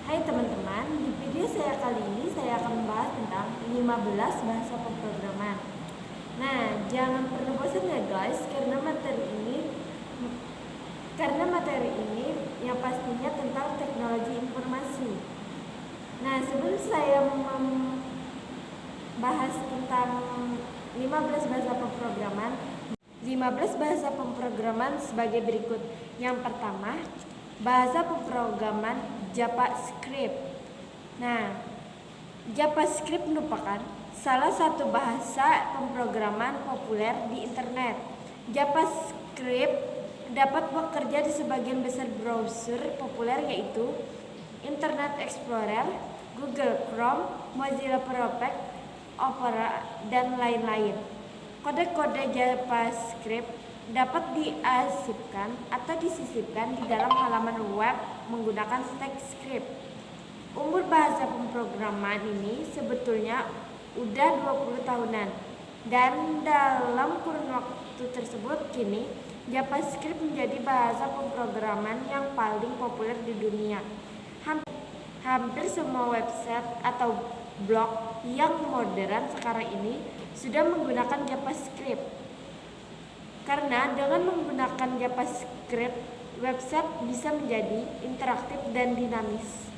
Hai teman-teman, di video saya kali ini saya akan membahas tentang 15 bahasa pemrograman. Nah, jangan pernah bosan ya guys, karena materi ini yang pastinya tentang teknologi informasi. Nah, sebelum saya membahas tentang 15 bahasa pemrograman, 15 bahasa pemrograman sebagai berikut. Yang pertama, bahasa pemrograman JavaScript. Nah, JavaScript merupakan salah satu bahasa pemrograman populer di internet. JavaScript dapat bekerja di sebagian besar browser populer yaitu Internet Explorer, Google Chrome, Mozilla Firefox, Opera, dan lain-lain. Kode-kode JavaScript dapat diarsipkan atau disisipkan di dalam halaman web menggunakan TypeScript. Umur bahasa pemrograman ini sebetulnya udah 20 tahunan. Dan dalam kurun waktu tersebut kini JavaScript menjadi bahasa pemrograman yang paling populer di dunia. Hampir semua website atau blog yang modern sekarang ini sudah menggunakan JavaScript. Karena dengan menggunakan JavaScript, website bisa menjadi interaktif dan dinamis.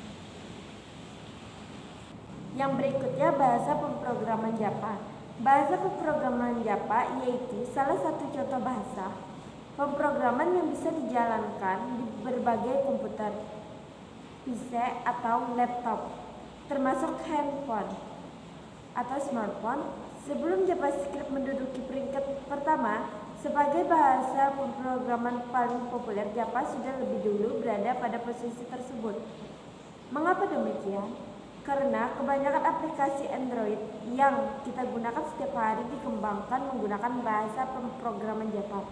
Yang berikutnya bahasa pemrograman Java. Bahasa pemrograman Java yaitu salah satu contoh bahasa pemrograman yang bisa dijalankan di berbagai komputer, PC atau laptop, termasuk handphone atau smartphone. Sebelum JavaScript menduduki peringkat pertama sebagai bahasa pemrograman paling populer, Java sudah lebih dulu berada pada posisi tersebut. Mengapa demikian? Karena kebanyakan aplikasi Android yang kita gunakan setiap hari dikembangkan menggunakan bahasa pemrograman Java.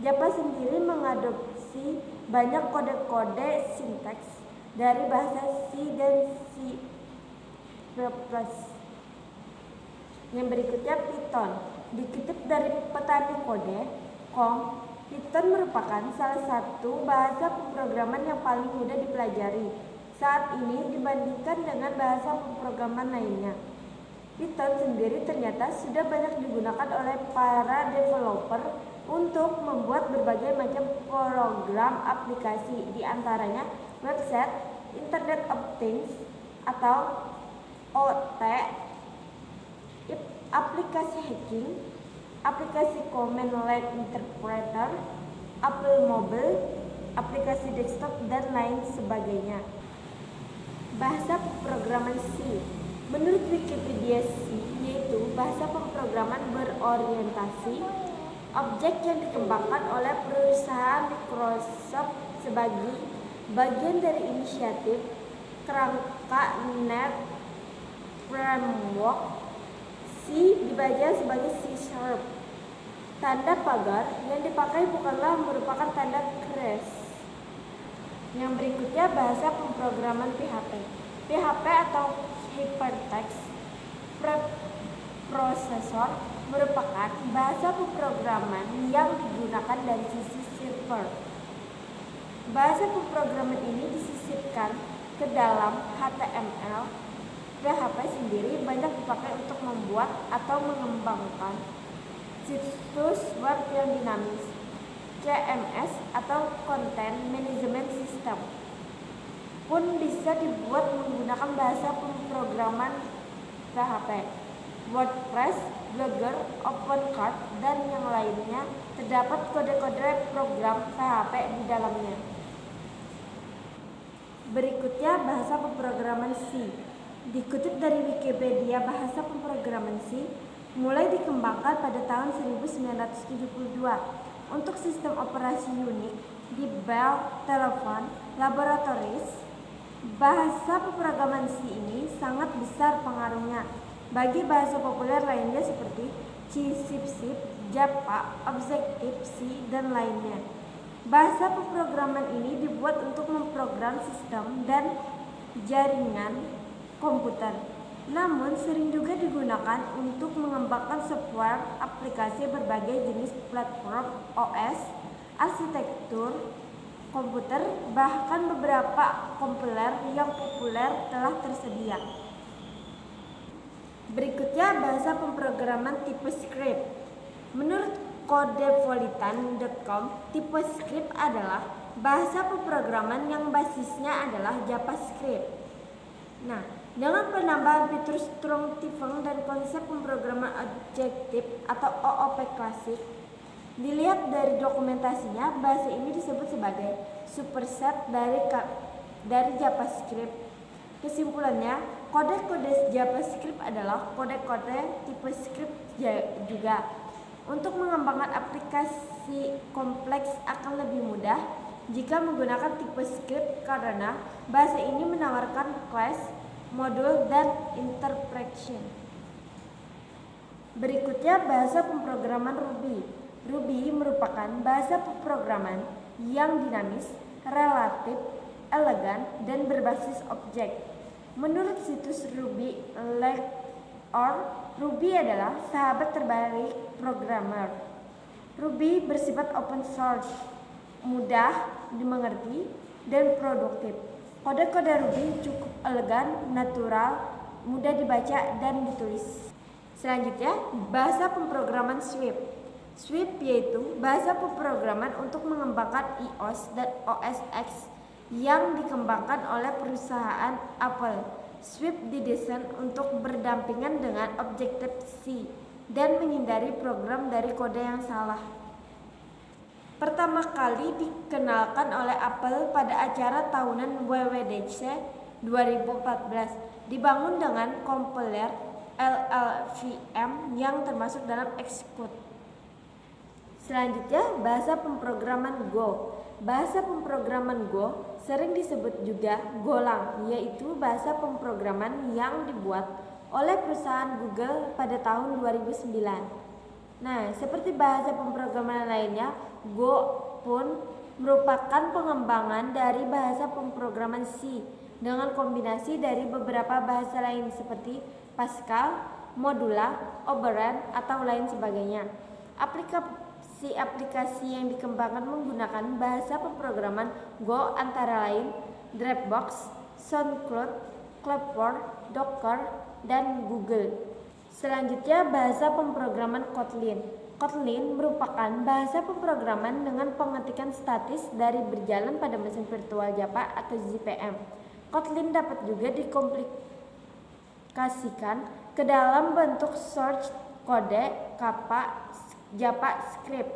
Java sendiri mengadopsi banyak kode-kode sintaks dari bahasa C dan C++. Yang berikutnya Python. Dikutip dari petanikode.com, Python merupakan salah satu bahasa pemrograman yang paling mudah dipelajari saat ini dibandingkan dengan bahasa pemrograman lainnya. Python sendiri ternyata sudah banyak digunakan oleh para developer untuk membuat berbagai macam program aplikasi, di antaranya website, Internet of Things atau OT, aplikasi hacking, aplikasi command line interpreter, Apple Mobile, aplikasi desktop, dan lain sebagainya. Bahasa pemrograman C. Menurut Wikipedia, C yaitu bahasa pemrograman berorientasi objek yang dikembangkan oleh perusahaan Microsoft sebagai bagian dari inisiatif kerangka Net Framework. C dibaca sebagai C#. Tanda pagar yang dipakai bukanlah merupakan tanda crash. Yang berikutnya bahasa pemrograman PHP. PHP atau Hypertext Preprocessor merupakan bahasa pemrograman yang digunakan dari sisi server. Bahasa pemrograman ini disisipkan ke dalam HTML. PHP sendiri banyak dipakai untuk membuat atau mengembangkan situs web yang dinamis, CMS atau Content Management System pun bisa dibuat menggunakan bahasa pemrograman PHP. WordPress, Blogger, OpenCart, dan yang lainnya terdapat kode-kode program PHP di dalamnya. Berikutnya bahasa pemrograman C. Dikutip dari Wikipedia, bahasa pemrograman C mulai dikembangkan pada tahun 1972 untuk sistem operasi Unix di Bell Telephone Laboratories. Bahasa pemrograman C ini sangat besar pengaruhnya bagi bahasa populer lainnya seperti C++, Java, Objective-C, dan lainnya. Bahasa pemrograman ini dibuat untuk memprogram sistem dan jaringan komputer, namun sering juga digunakan untuk mengembangkan software aplikasi berbagai jenis platform OS, arsitektur, komputer, bahkan beberapa kompiler yang populer telah tersedia. Berikutnya bahasa pemrograman tipe script. Menurut codepolitan.com, tipe script adalah bahasa pemrograman yang basisnya adalah JavaScript. Nah, dengan penambahan fitur strong-typing dan konsep pemrograman objektif atau OOP klasik, dilihat dari dokumentasinya, bahasa ini disebut sebagai superset dari JavaScript. Kesimpulannya, kode-kode JavaScript adalah kode-kode tipe script juga. Untuk mengembangkan aplikasi kompleks akan lebih mudah jika menggunakan tipe script karena bahasa ini menawarkan class, modul, dan interpretation. Berikutnya bahasa pemrograman Ruby. Ruby merupakan bahasa pemrograman yang dinamis, relatif, elegan, dan berbasis objek. Menurut situs Ruby.org, Ruby adalah sahabat terbaik programmer. Ruby bersifat open source, mudah dimengerti, dan produktif. Kode-kode Ruby cukup elegan, natural, mudah dibaca dan ditulis. Selanjutnya, bahasa pemrograman Swift. Swift yaitu bahasa pemrograman untuk mengembangkan iOS dan OS X yang dikembangkan oleh perusahaan Apple. Swift didesain untuk berdampingan dengan Objective-C dan menghindari program dari kode yang salah. Pertama kali dikenalkan oleh Apple pada acara tahunan WWDC 2014, dibangun dengan kompiler LLVM yang termasuk dalam Xcode. Selanjutnya, bahasa pemrograman Go. Bahasa pemrograman Go sering disebut juga Golang, yaitu bahasa pemrograman yang dibuat oleh perusahaan Google pada tahun 2009. Nah, seperti bahasa pemrograman lainnya, Go pun merupakan pengembangan dari bahasa pemrograman C dengan kombinasi dari beberapa bahasa lain seperti Pascal, Modula, Operand, atau lain sebagainya. Aplikasi yang dikembangkan menggunakan bahasa pemrograman Go antara lain Dropbox, SoundCloud, Clapboard, Docker, dan Google. Selanjutnya, bahasa pemrograman Kotlin. Kotlin merupakan bahasa pemrograman dengan pengetikan statis dari berjalan pada mesin virtual Java atau JVM. Kotlin dapat juga dikomplikasikan ke dalam bentuk source kode JavaScript.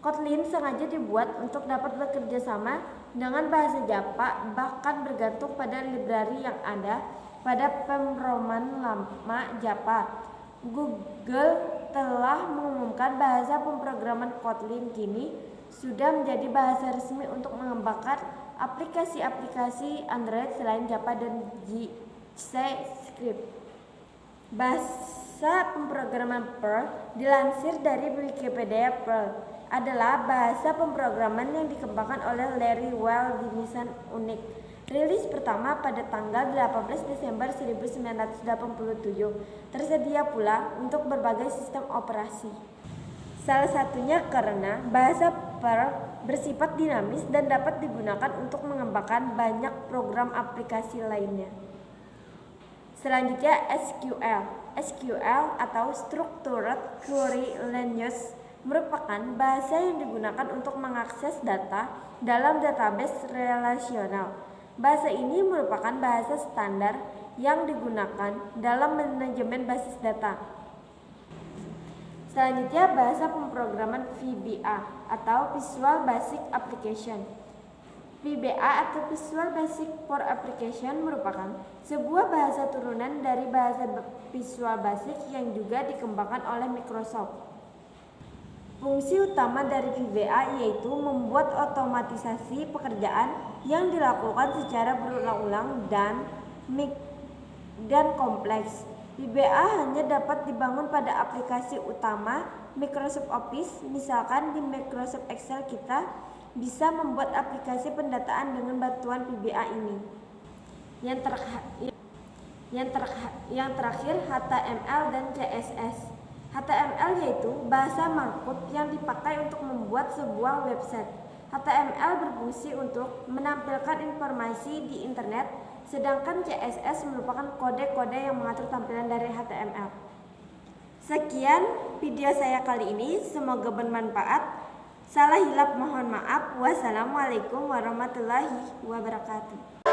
Kotlin sengaja dibuat untuk dapat bekerja sama dengan bahasa Java, bahkan bergantung pada library yang ada pada pemrograman lama Java. Google telah mengumumkan bahasa pemrograman Kotlin kini sudah menjadi bahasa resmi untuk mengembangkan aplikasi-aplikasi Android selain Java dan C Script. Bahasa pemrograman Perl dilansir dari Wikipedia. Perl adalah bahasa pemrograman yang dikembangkan oleh Larry Weil di Nissan Unix. Rilis pertama pada tanggal 18 Desember 1987. Tersedia pula untuk berbagai sistem operasi. Salah satunya karena bahasa Perl bersifat dinamis dan dapat digunakan untuk mengembangkan banyak program aplikasi lainnya. Selanjutnya SQL. SQL atau Structured Query Language merupakan bahasa yang digunakan untuk mengakses data dalam database relasional. Bahasa ini merupakan bahasa standar yang digunakan dalam manajemen basis data. Selanjutnya, bahasa pemrograman VBA atau Visual Basic Application. VBA atau Visual Basic for Application merupakan sebuah bahasa turunan dari bahasa Visual Basic yang juga dikembangkan oleh Microsoft. Fungsi utama dari VBA yaitu membuat otomatisasi pekerjaan yang dilakukan secara berulang-ulang dan kompleks. VBA hanya dapat dibangun pada aplikasi utama Microsoft Office. Misalkan di Microsoft Excel kita bisa membuat aplikasi pendataan dengan bantuan VBA ini. Yang terakhir HTML dan CSS. HTML yaitu bahasa markup yang dipakai untuk membuat sebuah website. HTML berfungsi untuk menampilkan informasi di internet, sedangkan CSS merupakan kode-kode yang mengatur tampilan dari HTML. Sekian video saya kali ini, semoga bermanfaat. Salah hilap mohon maaf. Wassalamualaikum warahmatullahi wabarakatuh.